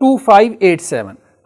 2587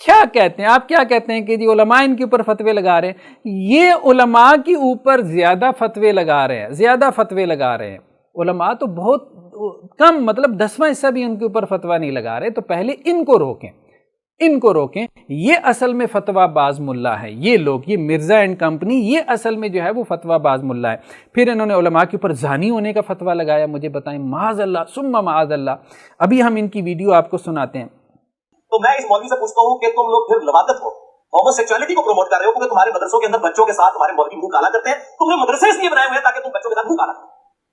کیا کہتے ہیں آپ؟ کیا کہتے ہیں کہ جی علماء ان کے اوپر فتوے لگا رہے ہیں؟ یہ علماء کے اوپر زیادہ فتوے لگا رہے ہیں، زیادہ فتوے لگا رہے ہیں علماء تو بہت کم، مطلب 10واں حصہ بھی ان کے اوپر فتویٰ نہیں لگا رہے. تو پہلے ان کو روکیں، ان کو روکیں. یہ اصل میں فتویٰ باز ملا ہے، یہ لوگ، یہ مرزا اینڈ کمپنی، یہ اصل میں جو ہے وہ فتویٰ باز ملا ہے. پھر انہوں نے علماء کے اوپر زانی ہونے کا فتویٰ لگایا. مجھے بتائیں، معاذ اللہ ثم معاذ اللہ. ابھی ہم ان کی ویڈیو آپ کو سناتے ہیں. تو میں اس مولوی سے پوچھتا ہوں کہ تم لوگ پھر لواطت کو، ہومو سیکچولیٹی کو پروموٹ کر رہے ہو کیونکہ تمہارے مدرسوں کے اندر بچوں کے ساتھ تمہارے مولوی منہ کالا کرتے ہیں. تم نے مدرسے اس لیے بنائے ہوئے ہیں تاکہ تم بچوں کے ساتھ منہ کالا کرو.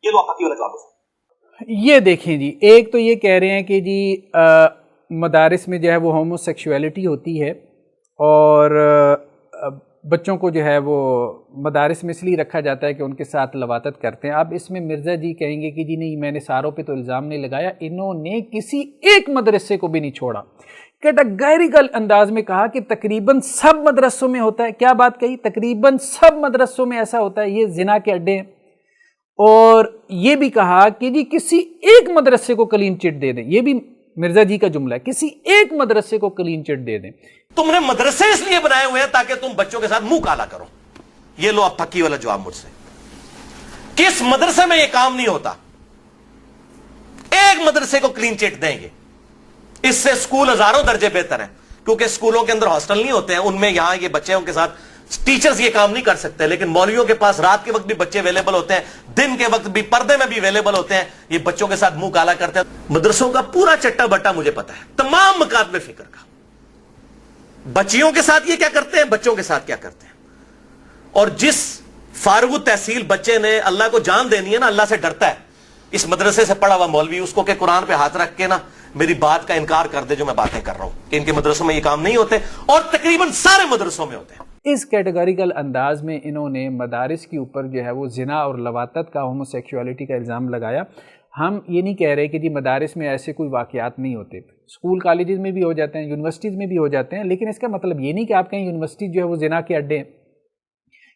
یہ لو آپ کا کیوں جواب. یہ دیکھیں جی، ایک تو یہ کہہ رہے ہیں کہ جی مدارس میں جو ہے وہ ہومو سیکشولیٹی ہوتی ہے اور بچوں کو جو ہے وہ مدارس میں اس لیے رکھا جاتا ہے کہ ان کے ساتھ لواطت کرتے ہیں. اب اس میں مرزا جی کہیں گے کہ جی نہیں، میں نے ساروں پہ تو الزام نہیں لگایا. انہوں نے کسی ایک مدرسے کو بھی نہیں چھوڑا. کیٹاگریکل انداز میں کہا کہ تقریباً سب مدرسوں میں ہوتا ہے. کیا بات کہی؟ تقریباً سب مدرسوں میں ایسا ہوتا ہے، یہ زنا کے اڈے ہیں. اور یہ بھی کہا کہ جی کسی ایک مدرسے کو کلین چٹ دے دیں. یہ بھی مرزا جی کا جملہ ہے، کسی ایک مدرسے کو کلین چٹ دے دیں. تم نے مدرسے اس لیے بنائے ہوئے ہیں تاکہ تم بچوں کے ساتھ منہ کالا کرو. یہ لو اب پھکی والا جواب مجھ سے. کس مدرسے میں یہ کام نہیں ہوتا؟ ایک مدرسے کو کلین چٹ دیں گے. اس سے اسکول ہزاروں درجے بہتر ہیں کیونکہ اسکولوں کے اندر ہاسٹل نہیں ہوتے ہیں، ان میں یہاں یہ بچے ان کے ساتھ ٹیچرز یہ کام نہیں کر سکتے، لیکن مولویوں کے پاس رات کے وقت بھی بچے اویلیبل ہوتے ہیں، دن کے وقت بھی پردے میں بھی اویلیبل ہوتے ہیں. یہ بچوں کے ساتھ منہ کالا کرتے ہیں. مدرسوں کا پورا چٹا بٹا مجھے پتا ہے، تمام مکاتب فکر کا. بچیوں کے ساتھ یہ کیا کرتے ہیں، بچوں کے ساتھ کیا کرتے ہیں. اور جس فارغ التحصیل بچے نے اللہ کو جان دینی ہے نا، اللہ سے ڈرتا ہے، اس مدرسے سے پڑھا ہوا مولوی اس کو کہ قرآن پہ ہاتھ رکھ کے نا میری بات کا انکار کر دے جو میں باتیں کر رہا ہوں کہ ان کے مدرسوں میں یہ کام نہیں ہوتے، اور تقریباً سارے مدرسوں میں ہوتے ہیں. اس کیٹیگریکل انداز میں انہوں نے مدارس کے اوپر جو ہے وہ زنا اور لواطت کا، ہومو سیکشولیٹی کا الزام لگایا. ہم یہ نہیں کہہ رہے کہ جی مدارس میں ایسے کوئی واقعات نہیں ہوتے، اسکول کالجز میں بھی ہو جاتے ہیں، یونیورسٹیز میں بھی ہو جاتے ہیں. لیکن اس کا مطلب یہ نہیں کہ آپ کہیں یونیورسٹی جو ہے وہ زنا کے اڈے ہیں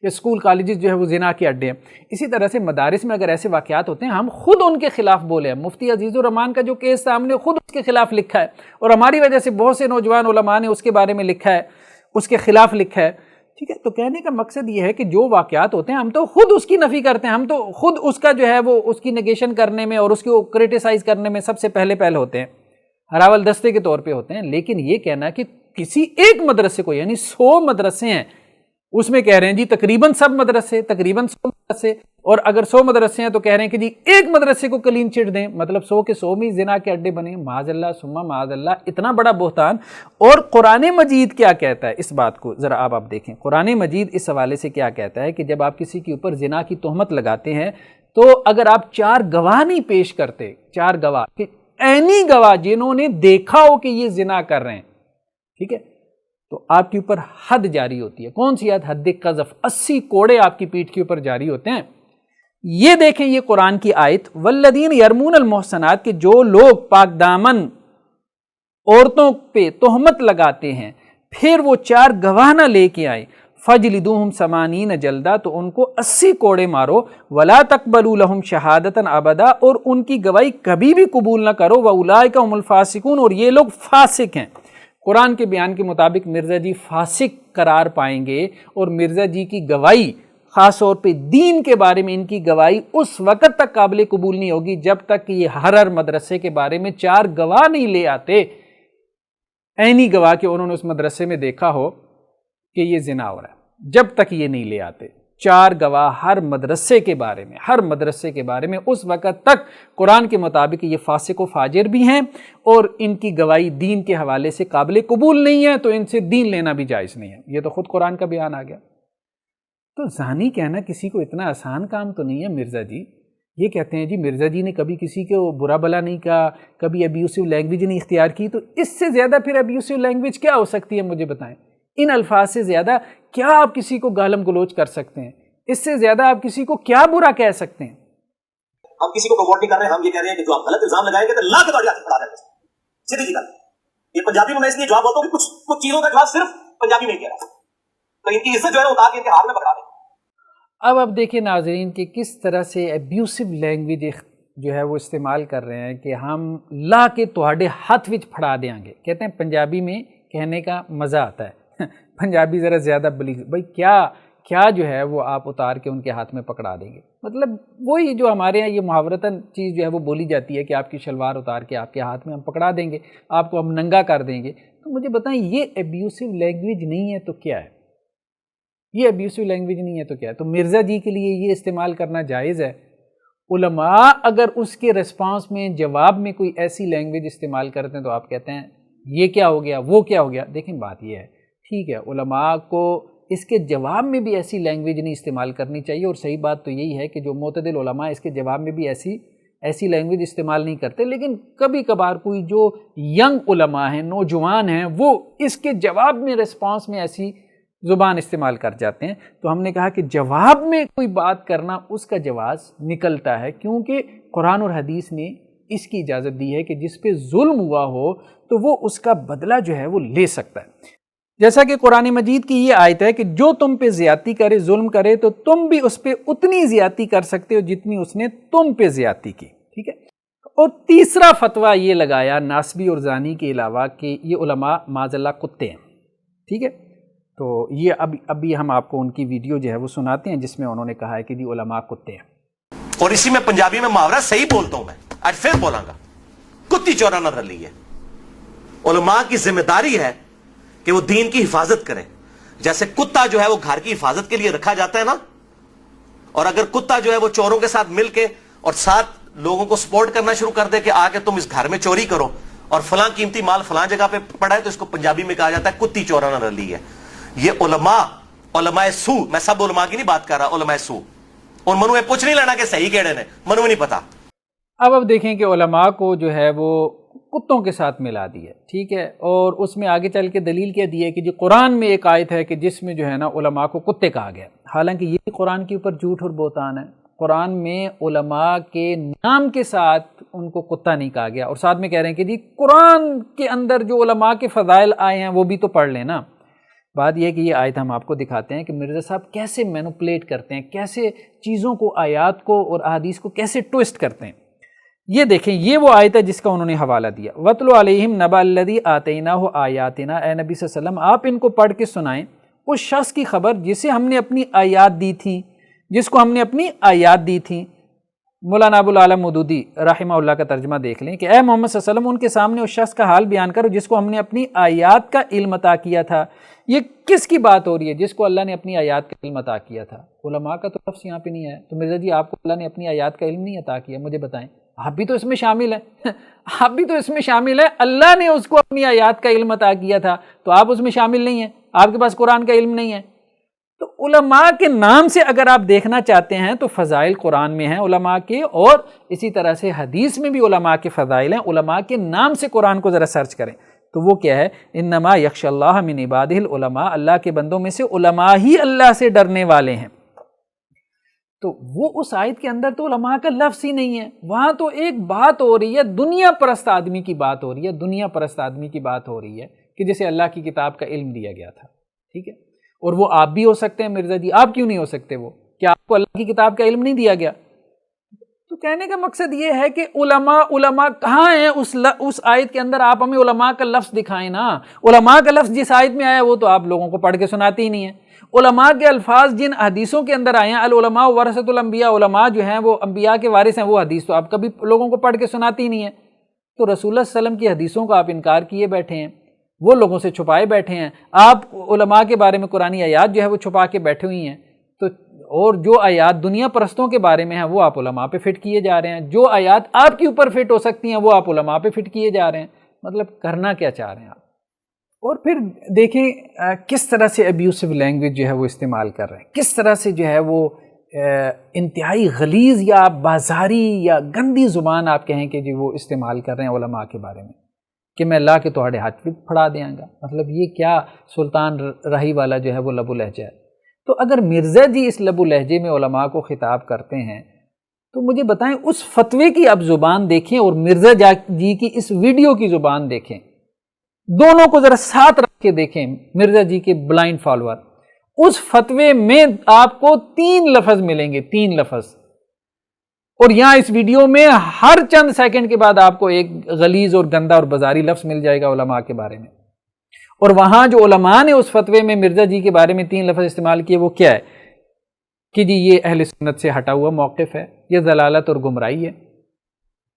یا اسکول کالجز جو ہے وہ زنا کے اڈے ہیں. اسی طرح سے مدارس میں اگر ایسے واقعات ہوتے ہیں، ہم خود ان کے خلاف بولے ہیں. مفتی عزیز الرحمان کا جو کیس تھا، ہم نے خود اس کے خلاف لکھا ہے، اور ہماری وجہ سے بہت سے نوجوان علماء نے اس کے بارے میں لکھا ہے، اس کے خلاف لکھا ہے. ٹھیک ہے، تو کہنے کا مقصد یہ ہے کہ جو واقعات ہوتے ہیں ہم تو خود اس کی نفی کرتے ہیں، ہم تو خود اس کا جو ہے وہ اس کی نیگیشن کرنے میں اور اس کو کرٹیسائز کرنے میں سب سے پہلے ہوتے ہیں، ہراول دستے کے طور پہ ہوتے ہیں. لیکن یہ کہنا کہ کسی ایک مدرسے کو، یعنی 100 مدرسے ہیں، اس میں کہہ رہے ہیں جی تقریباً سب مدرسے، تقریباً 100 مدرسے، اور اگر 100 مدرسے ہیں تو کہہ رہے ہیں کہ جی ایک مدرسے کو کلین چٹ دیں، مطلب 100 کے 100 میں زنا کے اڈے بنے. معاذ اللہ ثم معاذ اللہ، اتنا بڑا بہتان. اور قرآن مجید کیا کہتا ہے اس بات کو ذرا آپ دیکھیں. قرآن مجید اس حوالے سے کیا کہتا ہے کہ جب آپ کسی کے اوپر زنا کی تہمت لگاتے ہیں تو اگر آپ 4 گواہ نہیں پیش کرتے، 4 گواہ، کہ عینی گواہ جنہوں نے دیکھا ہو کہ یہ زنا کر رہے ہیں، ٹھیک ہے، تو آپ کے اوپر حد جاری ہوتی ہے. کون سی حد؟ حد قذف. 80 کوڑے آپ کی پیٹھ کے اوپر جاری ہوتے ہیں. یہ دیکھیں یہ قرآن کی آیت، والذین یرمون المحصنات، کہ جو لوگ پاک دامن عورتوں پہ تہمت لگاتے ہیں پھر وہ 4 گواہ نہ لے کے آئے، فجلدوہم 80 جلدہ، تو ان کو 80 کوڑے مارو، ولا تقبلوا لہم شہادتا ابدا، اور ان کی گواہی کبھی بھی قبول نہ کرو، واولئک هم الفاسقون، اور یہ لوگ فاسق ہیں. قرآن کے بیان کے مطابق مرزا جی فاسق قرار پائیں گے، اور مرزا جی کی گواہی خاص طور پہ دین کے بارے میں ان کی گواہی اس وقت تک قابل قبول نہیں ہوگی جب تک کہ یہ ہر مدرسے کے بارے میں 4 گواہ نہیں لے آتے، عینی گواہ کہ انہوں نے اس مدرسے میں دیکھا ہو کہ یہ زنا ہو رہا ہے. جب تک یہ نہیں لے آتے 4 گواہ ہر مدرسے کے بارے میں، ہر مدرسے کے بارے میں، اس وقت تک قرآن کے مطابق یہ فاسق و فاجر بھی ہیں، اور ان کی گواہی دین کے حوالے سے قابل قبول نہیں ہے، تو ان سے دین لینا بھی جائز نہیں ہے. یہ تو خود قرآن کا بیان آ گیا. تو زانی کہنا کسی کو اتنا آسان کام تو نہیں ہے. مرزا جی یہ کہتے ہیں جی مرزا جی نے کبھی کسی کو برا بلا نہیں کہا، کبھی ابیوسو لینگویج نہیں اختیار کی، تو اس سے زیادہ پھر ابیوسو لینگویج کیا ہو سکتی ہے؟ مجھے بتائیں. ان الفاظ سے زیادہ کیا آپ کسی کو گالم گلوچ کر سکتے ہیں؟ اس سے زیادہ آپ کسی کو کیا برا کہہ سکتے ہیں؟ ہم کسی کو پروموٹ نہیں کر رہے ہیں، ہم یہ کہہ رہے ہیں کہ جو آپ غلط الزام لگائیں گے تو لا کے دوڑی ہاتھ پڑا دیں گے. سیدھی سی بات. یہ پنجابی میں اس لیے جواب ہوتا ہوں کہ کچھ چیزوں کا جواب صرف پنجابی میں کہہ رہا ہے، تو ان کی عزت جو ہے اتار کے ان کے ہاتھ میں پکڑا دیں. اب دیکھیں ناظرین کہ کس طرح سے ابیوسو لینگویج جو ہے وہ استعمال کر رہے ہیں کہ ہم لا کے تہاڈے ہاتھ وچ پھڑا دیاں گے. کہتے ہیں پنجابی میں کہنے کا مزہ آتا ہے پنجابی ذرا زیادہ بلیغ، بھائی کیا جو ہے وہ آپ اتار کے ان کے ہاتھ میں پکڑا دیں گے، مطلب وہی جو ہمارے یہاں یہ محاورتاً چیز جو ہے وہ بولی جاتی ہے کہ آپ کی شلوار اتار کے آپ کے ہاتھ میں ہم پکڑا دیں گے، آپ کو ہم ننگا کر دیں گے. تو مجھے بتائیں یہ ایبیوسو لینگویج نہیں ہے تو کیا ہے؟ یہ ایبیوسو لینگویج نہیں ہے تو کیا ہے؟ تو مرزا جی کے لیے یہ استعمال کرنا جائز ہے؟ علماء اگر اس کے ریسپانس میں جواب میں کوئی ایسی لینگویج استعمال کرتے ہیں تو آپ کہتے ہیں یہ کیا ہو گیا، وہ کیا ہو گیا. دیکھیں بات یہ ہے، ٹھیک ہے علماء کو اس کے جواب میں بھی ایسی لینگویج نہیں استعمال کرنی چاہیے، اور صحیح بات تو یہی ہے کہ جو معتدل علماء اس کے جواب میں بھی ایسی لینگویج استعمال نہیں کرتے، لیکن کبھی کبھار کوئی جو ینگ علماء ہیں، نوجوان ہیں، وہ اس کے جواب میں ریسپانس میں ایسی زبان استعمال کر جاتے ہیں. تو ہم نے کہا کہ جواب میں کوئی بات کرنا اس کا جواز نکلتا ہے، کیونکہ قرآن اور حدیث نے اس کی اجازت دی ہے کہ جس پہ ظلم ہوا ہو تو وہ اس کا بدلہ جو ہے وہ لے سکتا ہے. جیسا کہ قرآن مجید کی یہ آیت ہے کہ جو تم پہ زیادتی کرے، ظلم کرے، تو تم بھی اس پہ اتنی زیادتی کر سکتے ہو جتنی اس نے تم پہ زیادتی کی. ٹھیک ہے. اور تیسرا فتویٰ یہ لگایا ناسبی اور زانی کے علاوہ کہ یہ علماء معاذ اللہ کتے ہیں. ٹھیک ہے. تو یہ ابھی ہم آپ کو ان کی ویڈیو جو ہے وہ سناتے ہیں جس میں انہوں نے کہا ہے کہ جی علماء کتے ہیں. اور اسی میں پنجابی میں محاورہ صحیح بولتا ہوں میں، آج پھر بولاں گا، کتی چورا نہ رلی ہے. علماء کی ذمہ داری ہے کہ وہ دین کی حفاظت کریں. جیسے کتا جو ہے وہ گھر کی حفاظت کے لیے رکھا جاتا ہے نا، اور اگر کتا جو ہے وہ چوروں کے ساتھ مل کے اور ساتھ لوگوں کو سپورٹ کرنا شروع کر دے کہ آ کے تم اس گھر میں چوری کرو اور فلاں قیمتی مال فلاں جگہ پہ پڑا ہے، تو اس کو پنجابی میں کہا جاتا ہے کتی چورا نہ رلی ہے. یہ علماء سو، میں سب علماء کی نہیں بات کر رہا، علماء سو، ان منو پوچھ نہیں لینا کہ صحیح کیڑے نے، منو نہیں پتا. اب دیکھیں کہ علماء کو جو ہے وہ کتوں کے ساتھ ملا دیا. ٹھیک ہے. اور اس میں آگے چل کے دلیل کیا دی ہے کہ جو قرآن میں ایک آیت ہے کہ جس میں جو ہے نا علماء کو کتے کہا گیا، حالانکہ یہ بھی قرآن کے اوپر جھوٹ اور بہتان ہے. قرآن میں علماء کے نام کے ساتھ ان کو کتا نہیں کہا گیا، اور ساتھ میں کہہ رہے ہیں کہ جی قرآن کے اندر جو علماء کے فضائل آئے ہیں وہ بھی تو پڑھ لینا. بات یہ ہے کہ یہ آیت ہم آپ کو دکھاتے ہیں کہ مرزا صاحب کیسے مینوپلیٹ کرتے ہیں، کیسے چیزوں کو، آیات کو اور احادیث کو کیسے ٹوسٹ کرتے ہیں. یہ دیکھیں، یہ وہ آیت ہے جس کا انہوں نے حوالہ دیا. وَاتْلُ عَلَيْهِمْ نَبَأَ الَّذِي آتَيْنَاهُ آيَاتِنَا. اے نبی صلی اللہ علیہ وسلم آپ ان کو پڑھ کے سنائیں اس شخص کی خبر جسے ہم نے اپنی آیات دی تھی، جس کو ہم نے اپنی آیات دی تھی. مولانا ابو العالی مودودی رحمہ اللہ کا ترجمہ دیکھ لیں کہ اے محمد صلی اللہ علیہ وسلم ان کے سامنے اس شخص کا حال بیان کرو جس کو ہم نے اپنی آیات کا علم عطا کیا تھا. یہ کس کی بات ہو رہی ہے؟ جس کو اللہ نے اپنی آیات کا علم عطا کیا تھا. علماء کا تو لفظ یہاں پہ نہیں ہے. تو مرزا جی آپ کو اللہ نے اپنی آیات کا علم نہیں عطا کیا؟ مجھے بتائیں، آپ بھی تو اس میں شامل ہیں آپ بھی تو اس میں شامل ہیں. اللہ نے اس کو اپنی آیات کا علم عطا کیا تھا تو آپ اس میں شامل نہیں ہیں، آپ کے پاس قرآن کا علم نہیں ہے. تو علماء کے نام سے اگر آپ دیکھنا چاہتے ہیں تو فضائل قرآن میں ہیں علماء کے، اور اسی طرح سے حدیث میں بھی علماء کے فضائل ہیں. علماء کے نام سے قرآن کو ذرا سرچ کریں تو وہ کیا ہے؟ انما یخش اللہ من عبادہ العلماء. اللہ کے بندوں میں سے علماء ہی اللہ سے ڈرنے والے ہیں. تو وہ اس آیت کے اندر تو علماء کا لفظ ہی نہیں ہے. وہاں تو ایک بات ہو رہی ہے، دنیا پرست آدمی کی بات ہو رہی ہے، دنیا پرست آدمی کی بات ہو رہی ہے کہ جسے اللہ کی کتاب کا علم دیا گیا تھا. ٹھیک ہے. اور وہ آپ بھی ہو سکتے ہیں مرزا جی، آپ کیوں نہیں ہو سکتے؟ وہ کیا آپ کو اللہ کی کتاب کا علم نہیں دیا گیا؟ تو کہنے کا مقصد یہ ہے کہ علماء کہاں ہیں اس آیت کے اندر؟ آپ ہمیں علماء کا لفظ دکھائیں نا. علماء کا لفظ جس آیت میں آیا وہ تو آپ لوگوں کو پڑھ کے سناتے ہی نہیں ہیں. علماء کے الفاظ جن حدیثوں کے اندر آئے ہیں، العلماء ورثۃ الانبیاء، علماء جو ہیں وہ انبیاء کے وارث ہیں، وہ حدیث تو آپ کبھی لوگوں کو پڑھ کے سناتے ہی نہیں ہیں. تو رسول اللہ صلی اللہ علیہ وسلم کی حدیثوں کا آپ انکار کیے بیٹھے ہیں، وہ لوگوں سے چھپائے بیٹھے ہیں. آپ علماء کے بارے میں قرآنی آیات جو ہے وہ چھپا کے بیٹھے ہوئی ہیں. تو اور جو آیات دنیا پرستوں کے بارے میں ہیں وہ آپ علماء پہ فٹ کیے جا رہے ہیں. جو آیات آپ کے اوپر فٹ ہو سکتی ہیں وہ آپ علماء پہ فٹ کیے جا رہے ہیں. مطلب کرنا کیا چاہ رہے ہیں آپ؟ اور پھر دیکھیں کس طرح سے ابیوسو لینگویج جو ہے وہ استعمال کر رہے ہیں، کس طرح سے جو ہے وہ انتہائی غلیظ یا بازاری یا گندی زبان آپ کہیں کہ جو وہ استعمال کر رہے ہیں علماء کے بارے میں کہ میں لا کے تہاڑے ہاتھ پہ پھڑا دیاں گا. مطلب یہ کیا سلطان راہی والا جو ہے وہ لب و لہجہ ہے؟ تو اگر مرزا جی اس لب و لہجے میں علماء کو خطاب کرتے ہیں تو مجھے بتائیں اس فتوے کی اب زبان دیکھیں اور مرزا جی کی اس ویڈیو کی زبان دیکھیں، دونوں کو ذرا ساتھ رکھ کے دیکھیں. مرزا جی کے بلائنڈ فالوور، اس فتوے میں آپ کو 3 لفظ ملیں گے، 3 لفظ، اور یہاں اس ویڈیو میں ہر چند سیکنڈ کے بعد آپ کو ایک غلیظ اور گندا اور بازاری لفظ مل جائے گا علماء کے بارے میں. اور وہاں جو علماء نے اس فتوے میں مرزا جی کے بارے میں 3 لفظ استعمال کیے، وہ کیا ہے کہ جی یہ اہل سنت سے ہٹا ہوا موقف ہے، یہ ضلالت اور گمراہی ہے،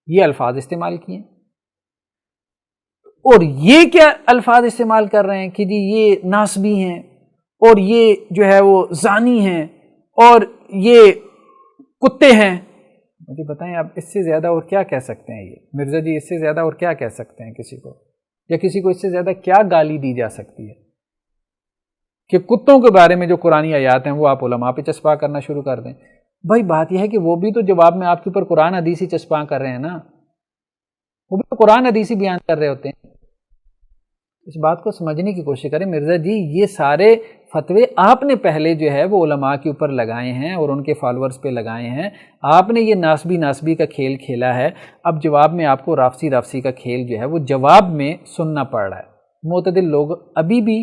یہ الفاظ استعمال کیے۔ اور یہ کیا الفاظ استعمال کر رہے ہیں کہ جی یہ ناسبی ہیں، اور یہ جو ہے وہ زانی ہیں، اور یہ کتے ہیں۔ مجھے بتائیں آپ اس سے زیادہ اور کیا کہہ سکتے ہیں؟ یہ مرزا جی اس سے زیادہ اور کیا کہہ سکتے ہیں کسی کو؟ یا کسی کو اس سے زیادہ کیا گالی دی جا سکتی ہے کہ کتوں کے بارے میں جو قرآنی آیات ہیں وہ آپ علماء پہ چسپاں کرنا شروع کر دیں؟ بھائی بات یہ ہے کہ وہ بھی تو جواب میں آپ کے اوپر قرآن حدیثی چسپاں کر رہے ہیں نا، وہ بھی تو قرآن حدیثی بیان کر رہے ہوتے ہیں۔ اس بات کو سمجھنے کی کوشش کریں مرزا جی، یہ سارے فتوے آپ نے پہلے جو ہے وہ علماء کے اوپر لگائے ہیں اور ان کے فالورز پہ لگائے ہیں، آپ نے یہ ناسبی کا کھیل کھیلا ہے، اب جواب میں آپ کو رافسی کا کھیل جو ہے وہ جواب میں سننا پڑ رہا ہے۔ معتدل لوگ ابھی بھی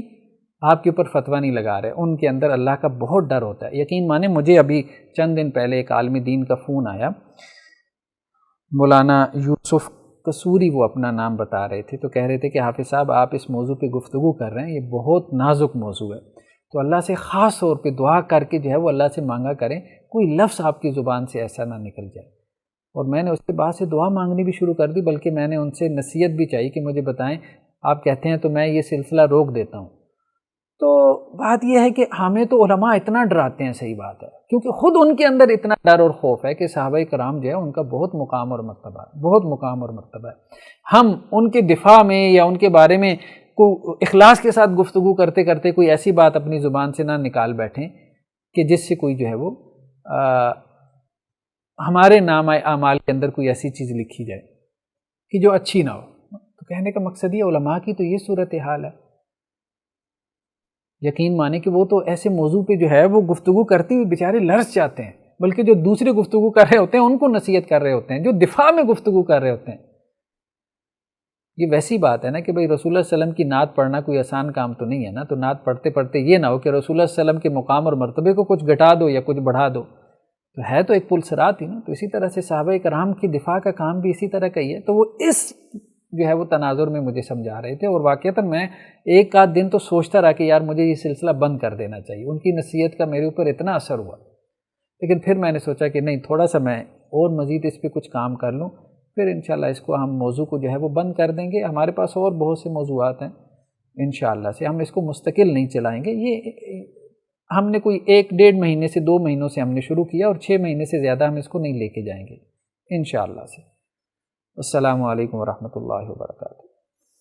آپ کے اوپر فتویٰ نہیں لگا رہے، ان کے اندر اللہ کا بہت ڈر ہوتا ہے۔ یقین مانیں مجھے ابھی چند دن پہلے ایک عالم دین کا فون آیا، مولانا یوسف قصوری وہ اپنا نام بتا رہے تھے، تو کہہ رہے تھے کہ حافظ صاحب آپ اس موضوع پہ گفتگو کر رہے ہیں، یہ بہت نازک موضوع ہے، تو اللہ سے خاص طور پہ دعا کر کے جو ہے وہ اللہ سے مانگا کریں کوئی لفظ آپ کی زبان سے ایسا نہ نکل جائے۔ اور میں نے اس کے بعد سے دعا مانگنی بھی شروع کر دی، بلکہ میں نے ان سے نصیحت بھی چاہی کہ مجھے بتائیں، آپ کہتے ہیں تو میں یہ سلسلہ روک دیتا ہوں۔ تو بات یہ ہے کہ ہمیں تو علماء اتنا ڈراتے ہیں، صحیح بات ہے، کیونکہ خود ان کے اندر اتنا ڈر اور خوف ہے کہ صحابہ کرام جو ہے ان کا بہت مقام اور مرتبہ ہے، بہت مقام اور مرتبہ ہے۔ ہم ان کے دفاع میں یا ان کے بارے میں کوئی اخلاص کے ساتھ گفتگو کرتے کرتے کوئی ایسی بات اپنی زبان سے نہ نکال بیٹھیں کہ جس سے کوئی جو ہے وہ ہمارے نام اعمال کے اندر کوئی ایسی چیز لکھی جائے کہ جو اچھی نہ ہو۔ تو کہنے کا مقصد یہ علماء کی تو یہ صورتحال ہے۔ یقین مانے کہ وہ تو ایسے موضوع پہ جو ہے وہ گفتگو کرتے ہوئے بیچارے لرز جاتے ہیں، بلکہ جو دوسرے گفتگو کر رہے ہوتے ہیں ان کو نصیحت کر رہے ہوتے ہیں، جو دفاع میں گفتگو کر رہے ہوتے ہیں۔ یہ ویسی بات ہے نا کہ بھئی رسول اللہ صلی اللہ علیہ وسلم کی نعت پڑھنا کوئی آسان کام تو نہیں ہے نا، تو نعت پڑھتے پڑھتے یہ نہ ہو کہ رسول اللہ صلی اللہ علیہ وسلم کے مقام اور مرتبے کو کچھ گھٹا دو یا کچھ بڑھا دو، تو ہے تو ایک پل صراط ہی نا۔ تو اسی طرح سے صحابہ کرام کی دفاع کا کام بھی اسی طرح کا ہی ہے۔ تو وہ اس جو ہے وہ تناظر میں مجھے سمجھا رہے تھے، اور واقعتاً میں ایک آدھ دن تو سوچتا رہا کہ یار مجھے یہ سلسلہ بند کر دینا چاہیے، ان کی نصیحت کا میرے اوپر اتنا اثر ہوا۔ لیکن پھر میں نے سوچا کہ نہیں، تھوڑا سا میں اور مزید اس پہ کچھ کام کر لوں، پھر انشاءاللہ اس کو ہم موضوع کو جو ہے وہ بند کر دیں گے۔ ہمارے پاس اور بہت سے موضوعات ہیں، انشاءاللہ سے ہم اس کو مستقل نہیں چلائیں گے۔ یہ ہم نے کوئی 1-1.5 مہینے سے 2 مہینوں سے ہم نے شروع کیا، اور 6 مہینے سے زیادہ ہم اس کو نہیں لے کے جائیں گے انشاءاللہ سے۔ السلام علیکم ورحمۃ اللہ وبرکاتہ۔